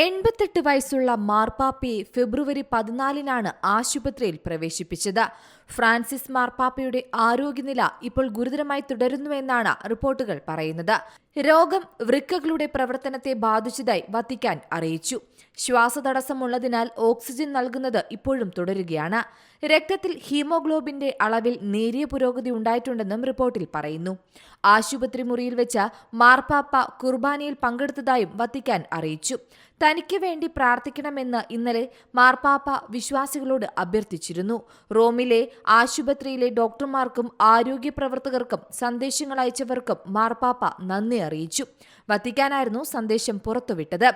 88 വയസ്സുള്ള മാർപ്പാപ്പയെ ഫെബ്രുവരി 14-നാണ് ആശുപത്രിയിൽ പ്രവേശിപ്പിച്ചത്. ഫ്രാൻസിസ് മാർപ്പാപ്പയുടെ ആരോഗ്യനില ഇപ്പോൾ ഗുരുതരമായി തുടരുന്നുവെന്നാണ് റിപ്പോർട്ടുകൾ പറയുന്നത്. രോഗം വൃക്കകളുടെ പ്രവർത്തനത്തെ ബാധിച്ചതായി വത്തിക്കാൻ അറിയിച്ചു. ശ്വാസതടസ്സമുള്ളതിനാൽ ഓക്സിജൻ നൽകുന്നത് ഇപ്പോഴും തുടരുകയാണ്. രക്തത്തിൽ ഹീമോഗ്ലോബിന്റെ അളവിൽ നേരിയ പുരോഗതി ഉണ്ടായിട്ടുണ്ടെന്നും റിപ്പോർട്ടിൽ പറയുന്നു. ആശുപത്രി മുറിയിൽ വെച്ച് മാർപ്പാപ്പ കുർബാനയിൽ പങ്കെടുത്തതായും വത്തിക്കാൻ അറിയിച്ചു. തനിക്ക് വേണ്ടി പ്രാർത്ഥിക്കണമെന്ന് ഇന്നലെ മാർപ്പാപ്പ വിശ്വാസികളോട് അഭ്യർത്ഥിച്ചിരുന്നു. റോമിലെ ആശുപത്രിയിലെ ഡോക്ടർമാർക്കും ആരോഗ്യ പ്രവർത്തകർക്കും സന്ദേശങ്ങൾ അയച്ചവർക്കും മാർപ്പാപ്പ നന്ദി അറിയിച്ചു. വത്തിക്കാനായിരുന്നു സന്ദേശം പുറത്തുവിട്ടത്.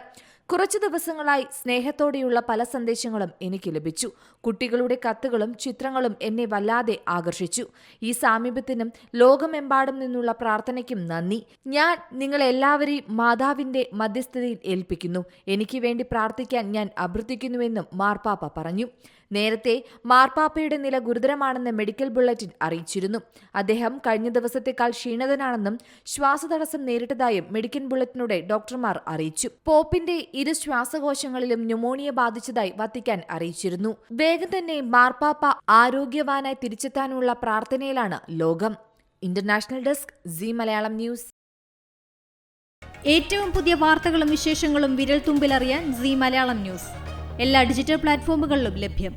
കുറച്ചു ദിവസങ്ങളായി സ്നേഹത്തോടെയുള്ള പല സന്ദേശങ്ങളും എനിക്ക് ലഭിച്ചു. കുട്ടികളുടെ കത്തുകളും ചിത്രങ്ങളും എന്നെ വല്ലാതെ ആകർഷിച്ചു. ഈ സാമീപ്യത്തിനും ലോകമെമ്പാടും നിന്നുള്ള പ്രാർത്ഥനയ്ക്കും നന്ദി. ഞാൻ നിങ്ങളെല്ലാവരെയും മാതാവിന്റെ മധ്യസ്ഥതയിൽ ഏൽപ്പിക്കുന്നു. എനിക്ക് വേണ്ടി പ്രാർത്ഥിക്കാൻ ഞാൻ അഭ്യർത്ഥിക്കുന്നുവെന്നും മാർപ്പാപ്പ പറഞ്ഞു. നേരത്തെ മാർപ്പാപ്പയുടെ നില ഗുരുതരമാണെന്ന് മെഡിക്കൽ ബുള്ളറ്റിൻ അറിയിച്ചിരുന്നു. അദ്ദേഹം കഴിഞ്ഞ ദിവസത്തേക്കാൾ ക്ഷീണിതനാണെന്നും ശ്വാസതടസ്സം നേരിട്ടതായും മെഡിക്കൽ ബുള്ളറ്റിനോടെ ഡോക്ടർമാർ അറിയിച്ചു. പോപ്പിന്റെ ഇരു ശ്വാസകോശങ്ങളിലും ന്യൂമോണിയ ബാധിച്ചതായി വത്തിക്കാൻ അറിയിച്ചിരുന്നു. വേഗം തന്നെ മാർപ്പാപ്പ ആരോഗ്യവാനായി തിരിച്ചെത്താനുള്ള പ്രാർത്ഥനയിലാണ് ലോകം. International desk Zee Malayalam News. ഏറ്റവും പുതിയ വാർത്തകളും വിശേഷങ്ങളും വിരൽത്തുമ്പിലറിയാൻ സീ മലയാളം ന്യൂസ് എല്ലാ ഡിജിറ്റൽ പ്ലാറ്റ്ഫോമുകളിലും ലഭ്യം.